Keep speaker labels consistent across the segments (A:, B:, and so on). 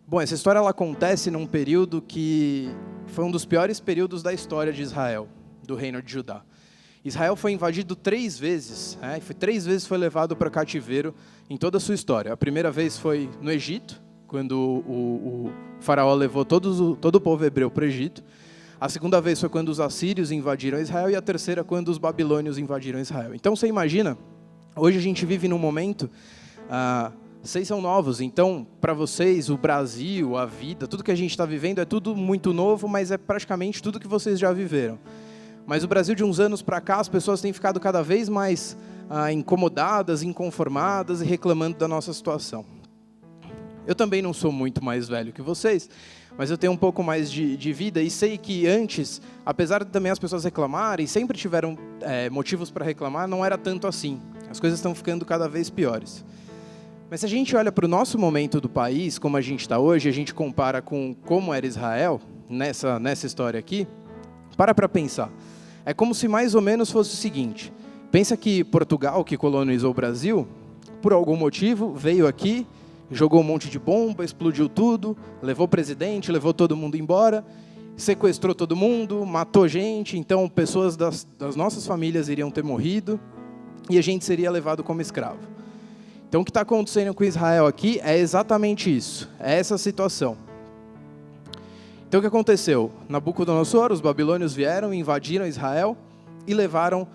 A: Bom, essa história ela acontece num período que foi um dos piores períodos da história de Israel, do reino de Judá. Israel foi invadido 3 vezes, 3 vezes foi levado para cativeiro em toda a sua história. A primeira vez foi no Egito, quando o faraó levou todo o povo hebreu para o Egito. A segunda vez foi quando os assírios invadiram Israel e a terceira quando os babilônios invadiram Israel. Então você imagina, hoje a gente vive num momento... Vocês são novos, então, para vocês, o Brasil, a vida, tudo que a gente está vivendo é tudo muito novo, mas é praticamente tudo que vocês já viveram. Mas o Brasil, de uns anos para cá, as pessoas têm ficado cada vez mais incomodadas, inconformadas e reclamando da nossa situação. Eu também não sou muito mais velho que vocês, mas eu tenho um pouco mais de vida e sei que antes, apesar de também as pessoas reclamarem, sempre tiveram motivos para reclamar, não era tanto assim. As coisas estão ficando cada vez piores. Mas se a gente olha para o nosso momento do país, como a gente está hoje, a gente compara com como era Israel, nessa história aqui, para pensar. É como se mais ou menos fosse o seguinte, pensa que Portugal, que colonizou o Brasil, por algum motivo, veio aqui, jogou um monte de bomba, explodiu tudo, levou o presidente, levou todo mundo embora, sequestrou todo mundo, matou gente, então pessoas das nossas famílias iriam ter morrido e a gente seria levado como escravo. Então, o que está acontecendo com Israel aqui é exatamente isso, é essa situação. Então, o que aconteceu? Nabucodonosor, os babilônios vieram, invadiram Israel e levaram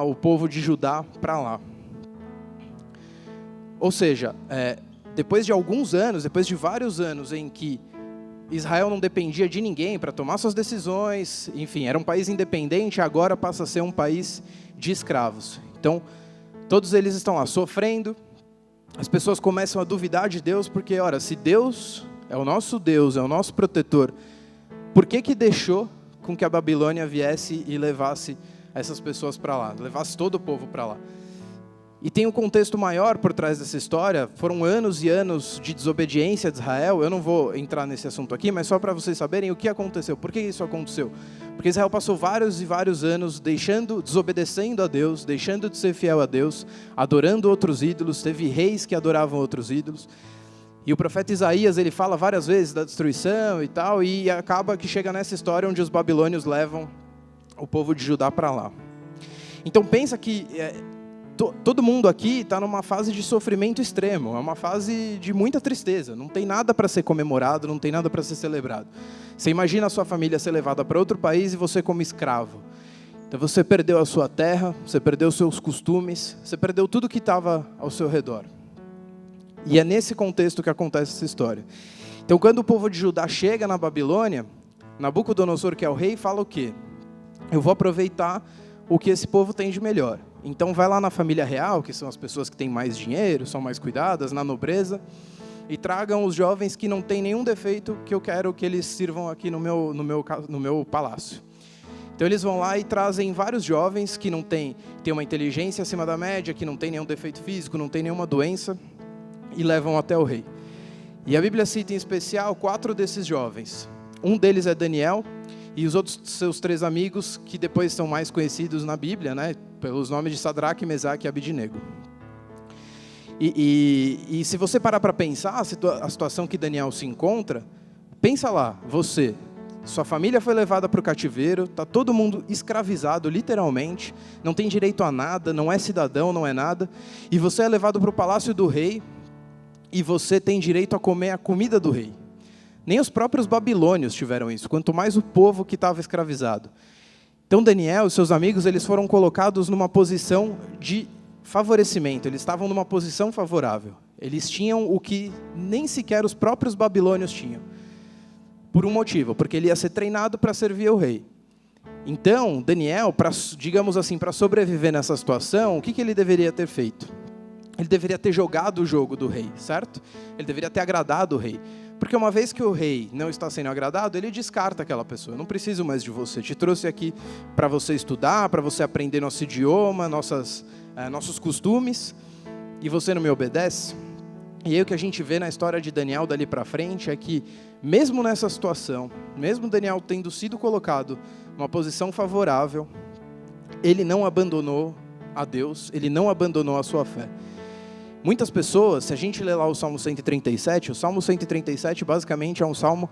A: o povo de Judá para lá. Ou seja, depois de alguns anos, depois de vários anos em que Israel não dependia de ninguém para tomar suas decisões, enfim, era um país independente, agora passa a ser um país de escravos. Então, todos eles estão lá sofrendo. As pessoas começam a duvidar de Deus, porque, ora, se Deus é o nosso protetor, por que deixou com que a Babilônia viesse e levasse essas pessoas para lá, levasse todo o povo para lá? E tem um contexto maior por trás dessa história, foram anos e anos de desobediência de Israel, eu não vou entrar nesse assunto aqui, mas só para vocês saberem o que aconteceu, por que isso aconteceu? Porque Israel passou vários e vários anos desobedecendo a Deus, deixando de ser fiel a Deus, adorando outros ídolos, teve reis que adoravam outros ídolos, e o profeta Isaías, ele fala várias vezes da destruição e tal, e acaba que chega nessa história onde os babilônios levam o povo de Judá para lá. Então pensa que... todo mundo aqui está numa fase de sofrimento extremo, é uma fase de muita tristeza, não tem nada para ser comemorado, não tem nada para ser celebrado. Você imagina a sua família ser levada para outro país e você como escravo. Então você perdeu a sua terra, você perdeu os seus costumes, você perdeu tudo que estava ao seu redor. E é nesse contexto que acontece essa história. Então quando o povo de Judá chega na Babilônia, Nabucodonosor, que é o rei, fala o quê? Eu vou aproveitar o que esse povo tem de melhor. Então vai lá na família real, que são as pessoas que têm mais dinheiro, são mais cuidadas, na nobreza, e tragam os jovens que não têm nenhum defeito, que eu quero que eles sirvam aqui no meu palácio. Então eles vão lá e trazem vários jovens que não têm uma inteligência acima da média, que não têm nenhum defeito físico, não têm nenhuma doença, e levam até o rei. E a Bíblia cita em especial 4 desses jovens. Um deles é Daniel, e os outros seus 3 amigos, que depois são mais conhecidos na Bíblia, pelos nomes de Sadraque, Mesaque e Abidnego. E se você parar para pensar a situação que Daniel se encontra, pensa lá, sua família foi levada para o cativeiro, está todo mundo escravizado, literalmente, não tem direito a nada, não é cidadão, não é nada, e você é levado para o palácio do rei, e você tem direito a comer a comida do rei. Nem os próprios babilônios tiveram isso, quanto mais o povo que estava escravizado. Então Daniel e seus amigos, eles foram colocados numa posição de favorecimento, eles estavam numa posição favorável. Eles tinham o que nem sequer os próprios babilônios tinham. Por um motivo, porque ele ia ser treinado para servir ao rei. Então, Daniel, digamos assim, para sobreviver nessa situação, o que ele deveria ter feito? Ele deveria ter jogado o jogo do rei, certo? Ele deveria ter agradado o rei. Porque uma vez que o rei não está sendo agradado, ele descarta aquela pessoa. Eu não preciso mais de você. Te trouxe aqui para você estudar, para você aprender nosso idioma, nossos costumes, e você não me obedece. E aí o que a gente vê na história de Daniel dali para frente é que, mesmo nessa situação, mesmo Daniel tendo sido colocado numa posição favorável, ele não abandonou a Deus, ele não abandonou a sua fé. Muitas pessoas, se a gente ler lá o Salmo 137, o Salmo 137 basicamente é um salmo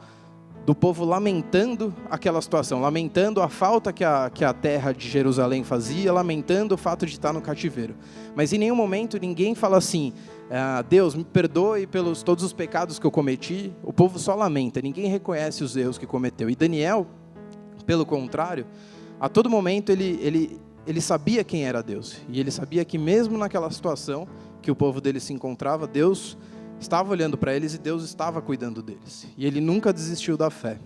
A: do povo lamentando aquela situação, lamentando a falta que a terra de Jerusalém fazia, lamentando o fato de estar no cativeiro. Mas em nenhum momento ninguém fala assim, Deus, me perdoe pelos todos os pecados que eu cometi. O povo só lamenta, ninguém reconhece os erros que cometeu. E Daniel, pelo contrário, a todo momento ele sabia quem era Deus. E ele sabia que mesmo naquela situação que o povo dele se encontrava, Deus estava olhando para eles e Deus estava cuidando deles. E ele nunca desistiu da fé.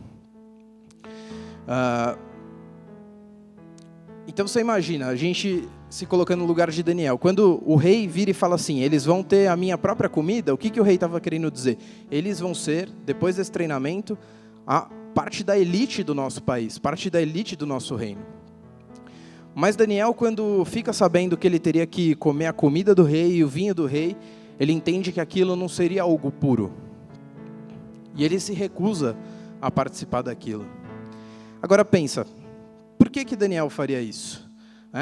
A: Então você imagina, a gente se colocando no lugar de Daniel. Quando o rei vira e fala assim, eles vão ter a minha própria comida, o que o rei estava querendo dizer? Eles vão ser, depois desse treinamento, a parte da elite do nosso país, parte da elite do nosso reino. Mas Daniel, quando fica sabendo que ele teria que comer a comida do rei e o vinho do rei, ele entende que aquilo não seria algo puro. E ele se recusa a participar daquilo. Agora pensa, por que Daniel faria isso?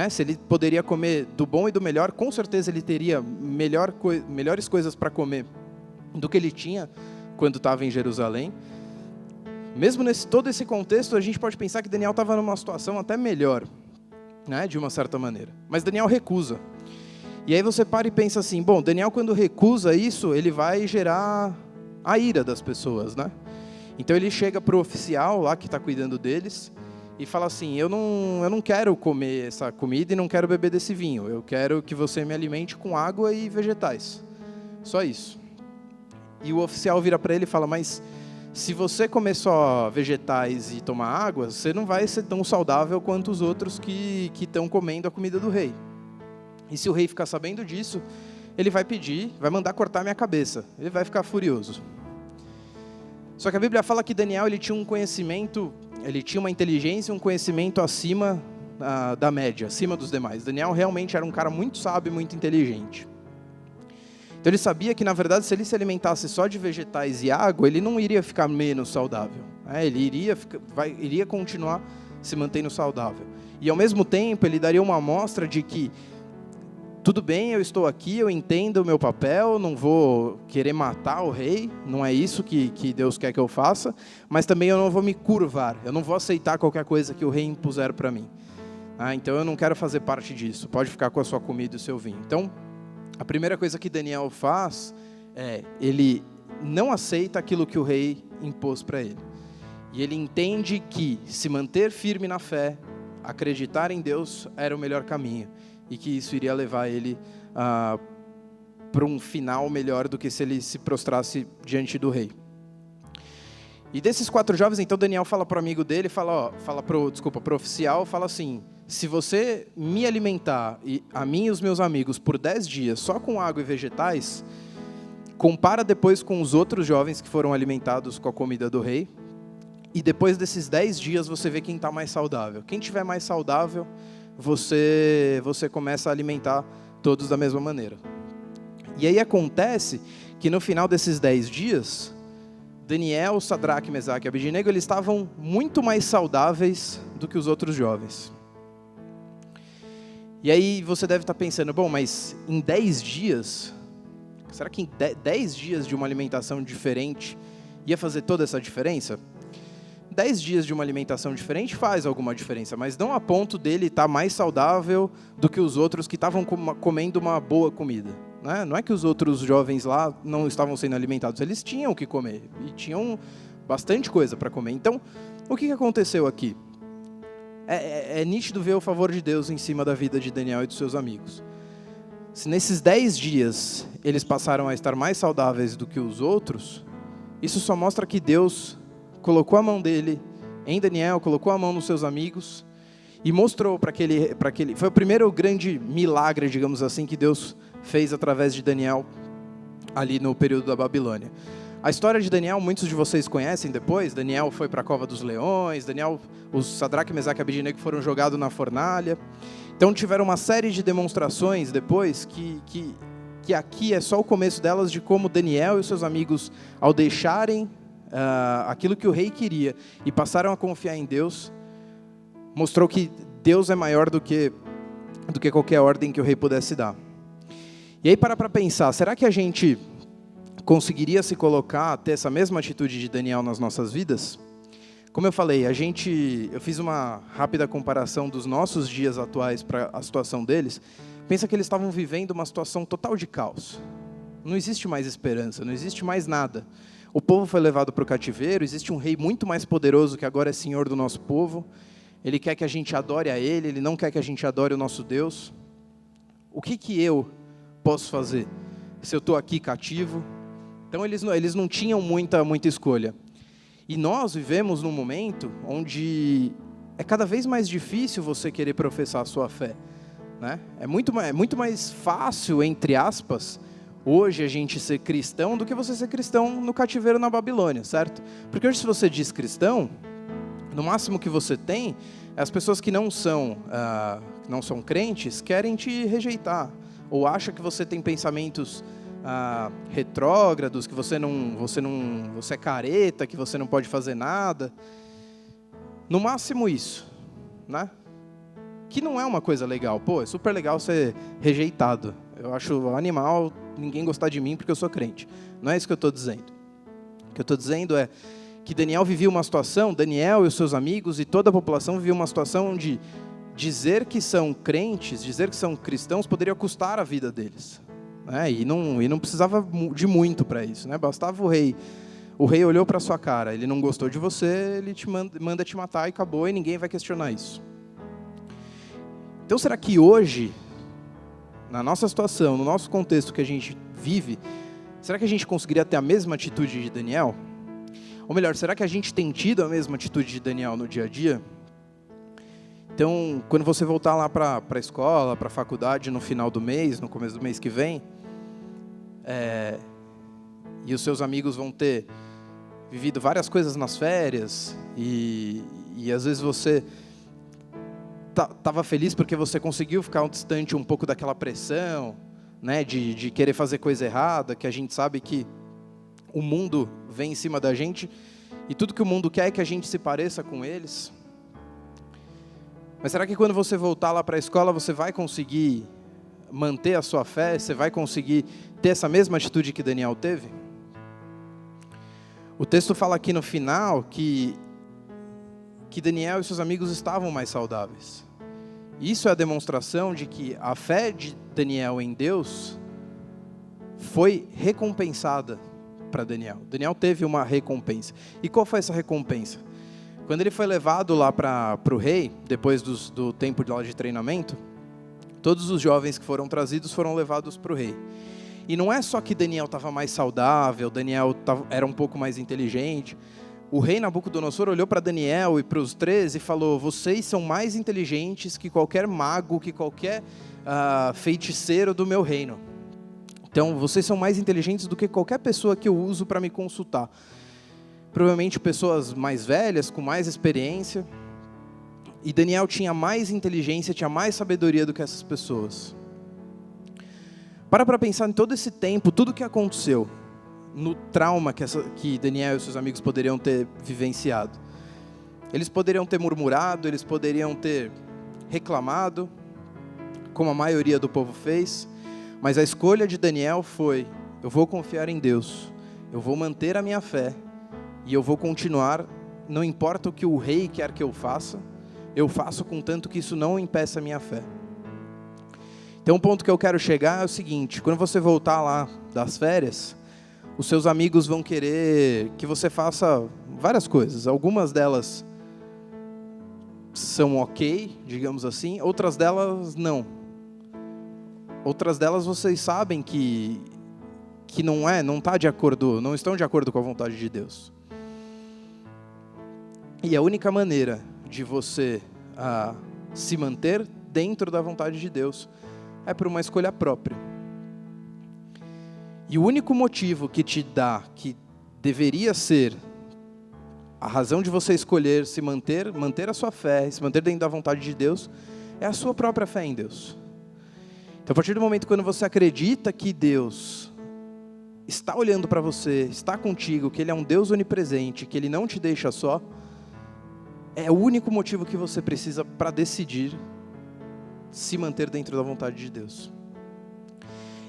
A: Se ele poderia comer do bom e do melhor, com certeza ele teria melhores coisas para comer do que ele tinha quando estava em Jerusalém. Mesmo nesse todo esse contexto, a gente pode pensar que Daniel estava numa situação até melhor, de uma certa maneira. Mas Daniel recusa. E aí você para e pensa assim, bom, Daniel quando recusa isso, ele vai gerar a ira das pessoas, Então ele chega para o oficial lá que está cuidando deles e fala assim, eu não quero comer essa comida e não quero beber desse vinho, eu quero que você me alimente com água e vegetais, só isso. E o oficial vira para ele e fala, mas se você comer só vegetais e tomar água, você não vai ser tão saudável quanto os outros que estão comendo a comida do rei. E se o rei ficar sabendo disso, ele vai mandar cortar minha cabeça. Ele vai ficar furioso. Só que a Bíblia fala que Daniel ele tinha um conhecimento, ele tinha uma inteligência e um conhecimento acima da média, acima dos demais. Daniel realmente era um cara muito sábio e muito inteligente. Então ele sabia que, na verdade, se ele se alimentasse só de vegetais e água, ele não iria ficar menos saudável. Ele iria continuar se mantendo saudável. E, ao mesmo tempo, ele daria uma amostra de que, tudo bem, eu estou aqui, eu entendo o meu papel, não vou querer matar o rei, não é isso que Deus quer que eu faça, mas também eu não vou me curvar, eu não vou aceitar qualquer coisa que o rei impuser para mim. Então eu não quero fazer parte disso, pode ficar com a sua comida e o seu vinho. Então, a primeira coisa que Daniel faz ele não aceita aquilo que o rei impôs para ele. E ele entende que se manter firme na fé, acreditar em Deus era o melhor caminho. E que isso iria levar ele para um final melhor do que se ele se prostrasse diante do rei. E desses 4 jovens, então Daniel fala para o amigo dele, fala para o oficial, fala assim, se você me alimentar, a mim e os meus amigos, por 10 dias, só com água e vegetais, compara depois com os outros jovens que foram alimentados com a comida do rei, e depois desses 10 dias você vê quem está mais saudável. Quem estiver mais saudável, você começa a alimentar todos da mesma maneira. E aí acontece que no final desses 10 dias, Daniel, Sadraque, Mesaque e Abednego, eles estavam muito mais saudáveis do que os outros jovens. E aí você deve estar pensando, bom, mas em 10 dias, será que em 10 dias de uma alimentação diferente ia fazer toda essa diferença? 10 dias de uma alimentação diferente faz alguma diferença, mas não a ponto dele estar mais saudável do que os outros que estavam comendo uma boa comida. Não é que os outros jovens lá não estavam sendo alimentados, eles tinham o que comer, e tinham bastante coisa para comer. Então, o que aconteceu aqui? É nítido ver o favor de Deus em cima da vida de Daniel e dos seus amigos. Se nesses 10 dias eles passaram a estar mais saudáveis do que os outros, isso só mostra que Deus colocou a mão dele em Daniel, colocou a mão nos seus amigos e mostrou para aquele... Foi o primeiro grande milagre, digamos assim, que Deus fez através de Daniel ali no período da Babilônia. A história de Daniel, muitos de vocês conhecem depois. Daniel foi para a cova dos leões, os Sadraque, Mesaque e Abednego foram jogados na fornalha. Então tiveram uma série de demonstrações depois que aqui é só o começo delas, de como Daniel e os seus amigos, ao deixarem aquilo que o rei queria e passaram a confiar em Deus, mostrou que Deus é maior do que qualquer ordem que o rei pudesse dar. E aí para pensar, será que a gente conseguiria se colocar, ter essa mesma atitude de Daniel nas nossas vidas? Como eu falei, eu fiz uma rápida comparação dos nossos dias atuais para a situação deles. Pensa que eles estavam vivendo uma situação total de caos. Não existe mais esperança, não existe mais nada. O povo foi levado para o cativeiro, existe um rei muito mais poderoso que agora é senhor do nosso povo. Ele quer que a gente adore a ele, ele não quer que a gente adore o nosso Deus. O que eu posso fazer se eu estou aqui cativo? Então eles não tinham muita escolha. E nós vivemos num momento onde é cada vez mais difícil você querer professar a sua fé, né? É muito mais fácil, entre aspas, hoje a gente ser cristão do que você ser cristão no cativeiro na Babilônia, certo? Porque hoje se você diz cristão, no máximo que você tem, as pessoas que não são crentes querem te rejeitar, ou acham que você tem pensamentos retrógrados, que você é careta, que você não pode fazer nada. No máximo isso, né? Que não é uma coisa legal. Pô, é super legal ser rejeitado. Eu acho animal ninguém gostar de mim porque eu sou crente. Não é isso que eu estou dizendo. O que eu estou dizendo é que Daniel vivia uma situação, Daniel e os seus amigos e toda a população vivia uma situação onde dizer que são crentes, dizer que são cristãos, poderia custar a vida deles. E não precisava de muito para isso, né? Bastava o rei. O rei olhou para a sua cara, ele não gostou de você, ele manda te matar e acabou, e ninguém vai questionar isso. Então, será que hoje, na nossa situação, no nosso contexto que a gente vive, será que a gente conseguiria ter a mesma atitude de Daniel? Ou melhor, será que a gente tem tido a mesma atitude de Daniel no dia a dia? Então, quando você voltar lá para a escola, para a faculdade, no final do mês, no começo do mês que vem, e os seus amigos vão ter vivido várias coisas nas férias, e às vezes você estava feliz porque você conseguiu ficar distante um pouco daquela pressão, né, de querer fazer coisa errada, que a gente sabe que o mundo vem em cima da gente, e tudo que o mundo quer é que a gente se pareça com eles. Mas será que quando você voltar lá para a escola, você vai conseguir manter a sua fé? Você vai conseguir ter essa mesma atitude que Daniel teve? O texto fala aqui no final que Daniel e seus amigos estavam mais saudáveis. Isso é a demonstração de que a fé de Daniel em Deus foi recompensada para Daniel. Daniel teve uma recompensa. E qual foi essa recompensa? Quando ele foi levado lá para o rei, depois do tempo de treinamento, todos os jovens que foram trazidos foram levados para o rei. E não é só que Daniel estava mais saudável, Daniel era um pouco mais inteligente. O rei Nabucodonosor olhou para Daniel e para os 13 e falou: vocês são mais inteligentes que qualquer mago, que qualquer feiticeiro do meu reino. Então, vocês são mais inteligentes do que qualquer pessoa que eu uso para me consultar. Provavelmente pessoas mais velhas, com mais experiência. E Daniel tinha mais inteligência, tinha mais sabedoria do que essas pessoas. Para pensar em todo esse tempo, tudo que aconteceu, no trauma que Daniel e seus amigos poderiam ter vivenciado. Eles poderiam ter murmurado, eles poderiam ter reclamado, como a maioria do povo fez, mas a escolha de Daniel foi: eu vou confiar em Deus, eu vou manter a minha fé, e eu vou continuar, não importa o que o rei quer que eu faço contanto que isso não impeça a minha fé. Então o ponto que eu quero chegar é o seguinte: quando você voltar lá das férias, os seus amigos vão querer que você faça várias coisas. Algumas delas são ok, digamos assim, outras delas não. Outras delas vocês sabem que não estão de acordo com a vontade de Deus. E a única maneira de você se manter dentro da vontade de Deus é por uma escolha própria. E o único motivo que deveria ser a razão de você escolher se manter a sua fé, se manter dentro da vontade de Deus, é a sua própria fé em Deus. Então, a partir do momento quando você acredita que Deus está olhando para você, está contigo, que Ele é um Deus onipresente, que Ele não te deixa só, é o único motivo que você precisa para decidir se manter dentro da vontade de Deus.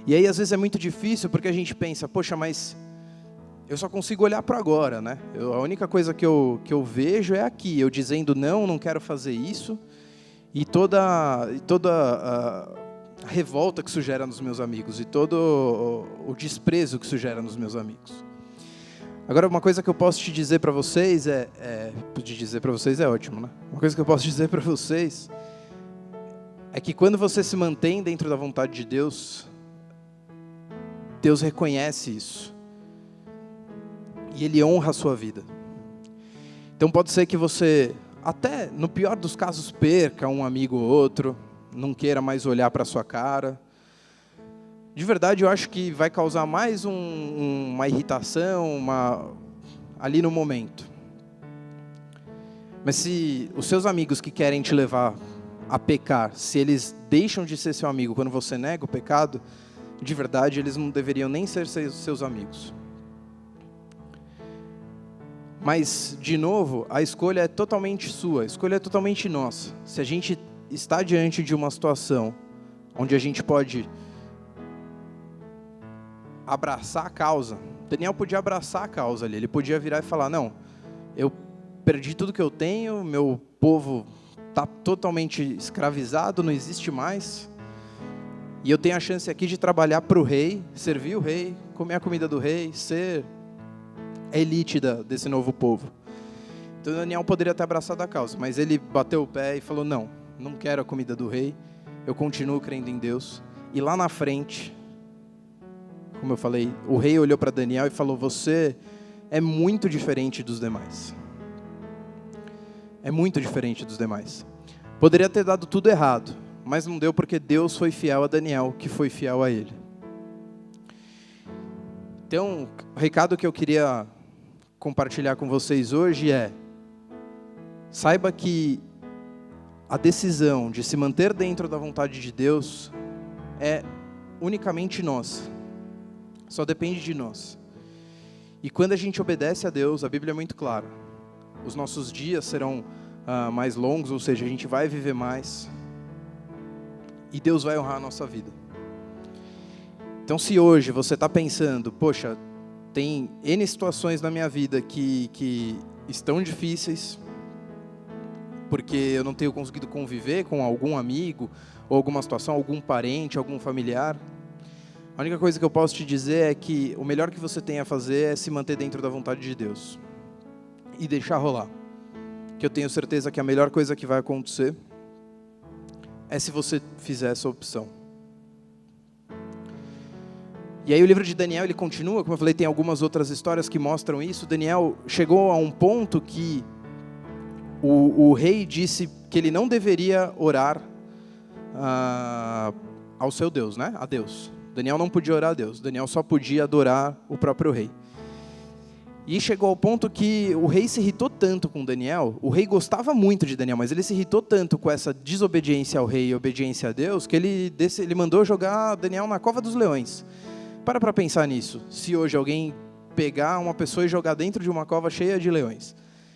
A: E aí às vezes é muito difícil porque a gente pensa, poxa, mas eu só consigo olhar para agora, né? A única coisa que eu vejo é aqui, eu dizendo não quero fazer isso, e toda a revolta que isso gera nos meus amigos, e todo o desprezo que isso gera nos meus amigos. Agora, uma coisa que eu posso te dizer para vocês dizer para vocês é ótimo, né? Uma coisa que eu posso dizer para vocês é que quando você se mantém dentro da vontade de Deus, Deus reconhece isso. E Ele honra a sua vida. Então pode ser que você, até no pior dos casos, perca um amigo ou outro, não queira mais olhar para a sua cara. De verdade, eu acho que vai causar mais uma irritação, ali no momento. Mas se os seus amigos que querem te levar a pecar, se eles deixam de ser seu amigo quando você nega o pecado, de verdade, eles não deveriam nem ser seus amigos. Mas, de novo, a escolha é totalmente sua, a escolha é totalmente nossa. Se a gente está diante de uma situação onde a gente pode abraçar a causa, Daniel podia abraçar a causa ali, ele podia virar e falar, não, eu perdi tudo que eu tenho, meu povo está totalmente escravizado, não existe mais, e eu tenho a chance aqui de trabalhar para o rei, servir o rei, comer a comida do rei, ser a elite desse novo povo. Então Daniel poderia ter abraçado a causa, mas ele bateu o pé e falou, não quero a comida do rei, eu continuo crendo em Deus. E lá na frente, como eu falei, o rei olhou para Daniel e falou, você é muito diferente dos demais. É muito diferente dos demais. Poderia ter dado tudo errado, mas não deu porque Deus foi fiel a Daniel, que foi fiel a ele. Então, o recado que eu queria compartilhar com vocês hoje é, saiba que a decisão de se manter dentro da vontade de Deus é unicamente nossa. Só depende de nós. E quando a gente obedece a Deus, a Bíblia é muito clara. Os nossos dias serão mais longos, ou seja, a gente vai viver mais. E Deus vai honrar a nossa vida. Então se hoje você está pensando, poxa, tem N situações na minha vida que estão difíceis, porque eu não tenho conseguido conviver com algum amigo, ou alguma situação, algum parente, algum familiar. A única coisa que eu posso te dizer é que o melhor que você tem a fazer é se manter dentro da vontade de Deus. E deixar rolar. Que eu tenho certeza que a melhor coisa que vai acontecer é se você fizer essa opção. E aí o livro de Daniel, ele continua, como eu falei, tem algumas outras histórias que mostram isso. Daniel chegou a um ponto que o rei disse que ele não deveria orar ao seu Deus, né? A Deus. Daniel não podia orar a Deus, Daniel só podia adorar o próprio rei. E chegou ao ponto que o rei se irritou tanto com Daniel, o rei gostava muito de Daniel, mas ele se irritou tanto com essa desobediência ao rei e obediência a Deus, que ele mandou jogar Daniel na cova dos leões. Para pensar nisso, se hoje alguém pegar uma pessoa e jogar dentro de uma cova cheia de leões.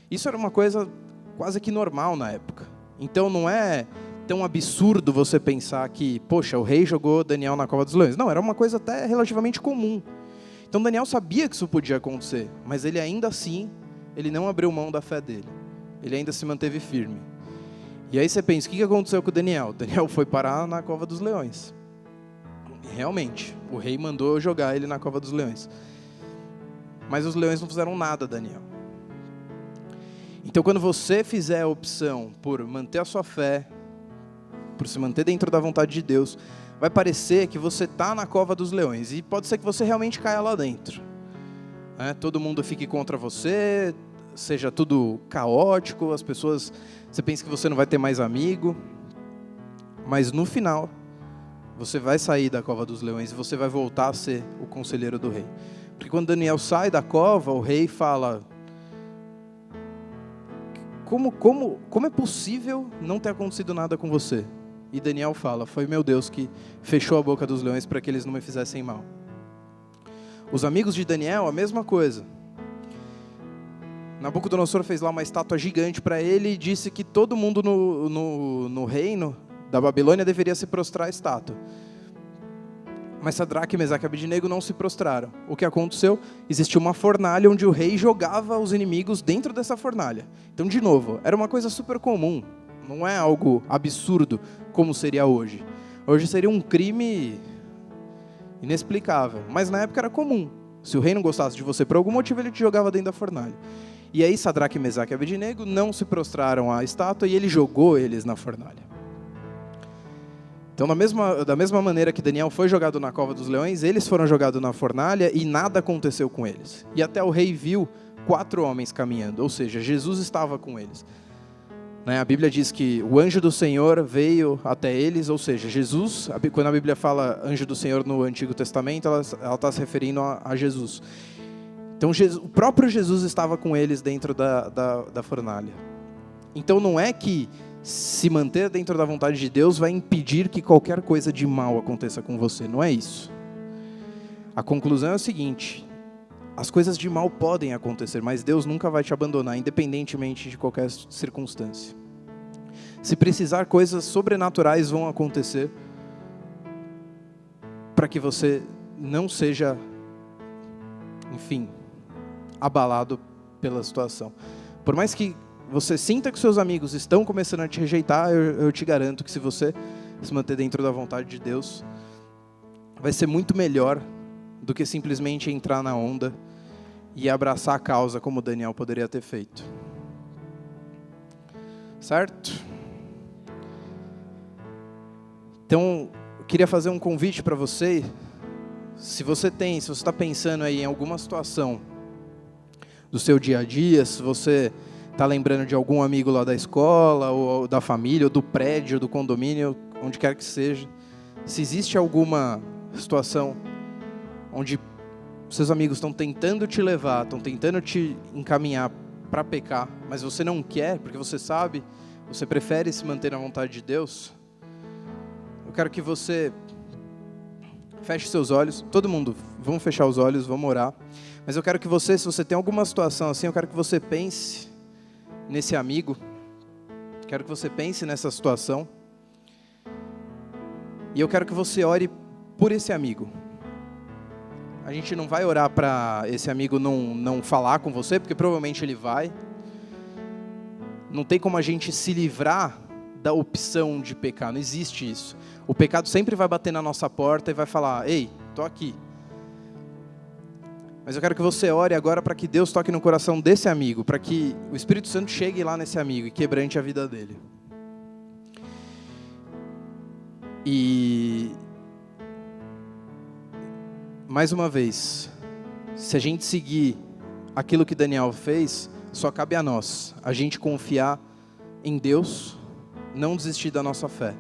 A: Isso era uma coisa quase que normal na época. Então não é tão absurdo você pensar que, poxa, o rei jogou Daniel na cova dos leões. Não, era uma coisa até relativamente comum. Então Daniel sabia que isso podia acontecer, mas ele ainda assim, ele não abriu mão da fé dele. Ele ainda se manteve firme. E aí você pensa, o que aconteceu com o Daniel? Daniel foi parar na cova dos leões. E realmente, o rei mandou jogar ele na cova dos leões. Mas os leões não fizeram nada a Daniel. Então quando você fizer a opção por manter a sua fé, por se manter dentro da vontade de Deus, vai parecer que você está na cova dos leões. E pode ser que você realmente caia lá dentro. Todo mundo fique contra você, seja tudo caótico, as pessoas, você pensa que você não vai ter mais amigo. Mas no final, você vai sair da cova dos leões e você vai voltar a ser o conselheiro do rei. Porque quando Daniel sai da cova, o rei fala, como é possível não ter acontecido nada com você? E Daniel fala, foi meu Deus que fechou a boca dos leões para que eles não me fizessem mal. Os amigos de Daniel, a mesma coisa. Nabucodonosor fez lá uma estátua gigante para ele e disse que todo mundo no reino da Babilônia deveria se prostrar à estátua. Mas Sadraque, Mesaque e Abednego não se prostraram. O que aconteceu? Existia uma fornalha onde o rei jogava os inimigos dentro dessa fornalha. Então, de novo, era uma coisa super comum. Não é algo absurdo como seria hoje. Hoje seria um crime inexplicável. Mas na época era comum. Se o rei não gostasse de você por algum motivo, ele te jogava dentro da fornalha. E aí Sadraque, Mesaque e Abednego não se prostraram à estátua e ele jogou eles na fornalha. Então, da mesma maneira que Daniel foi jogado na cova dos leões, eles foram jogados na fornalha e nada aconteceu com eles. E até o rei viu 4 homens caminhando, ou seja, Jesus estava com eles. A Bíblia diz que o anjo do Senhor veio até eles, ou seja, Jesus, quando a Bíblia fala anjo do Senhor no Antigo Testamento, ela está se referindo a Jesus. Então, o próprio Jesus estava com eles dentro da fornalha. Então, não é que se manter dentro da vontade de Deus vai impedir que qualquer coisa de mal aconteça com você. Não é isso. A conclusão é o seguinte: as coisas de mal podem acontecer, mas Deus nunca vai te abandonar, independentemente de qualquer circunstância. Se precisar, coisas sobrenaturais vão acontecer para que você não seja, enfim, abalado pela situação. Por mais que você sinta que seus amigos estão começando a te rejeitar, eu te garanto que se você se manter dentro da vontade de Deus, vai ser muito melhor do que simplesmente entrar na onda e abraçar a causa como Daniel poderia ter feito. Certo? Então, eu queria fazer um convite para você. Se você está pensando aí em alguma situação do seu dia a dia, se você está lembrando de algum amigo lá da escola, ou da família, ou do prédio, do condomínio, onde quer que seja, se existe alguma situação onde seus amigos estão tentando te levar, estão tentando te encaminhar para pecar, mas você não quer, porque você sabe, você prefere se manter na vontade de Deus, eu quero que você feche seus olhos. Todo mundo, vamos fechar os olhos, vamos orar. Mas eu quero que você, se você tem alguma situação assim, eu quero que você pense nesse amigo. Quero que você pense nessa situação. E eu quero que você ore por esse amigo. A gente não vai orar para esse amigo não falar com você, porque provavelmente ele vai. Não tem como a gente se livrar da opção de pecar, não existe isso. O pecado sempre vai bater na nossa porta e vai falar: ei, estou aqui. Mas eu quero que você ore agora para que Deus toque no coração desse amigo, para que o Espírito Santo chegue lá nesse amigo e quebrante a vida dele. E mais uma vez, se a gente seguir aquilo que Daniel fez, só cabe a nós, a gente confiar em Deus, não desistir da nossa fé.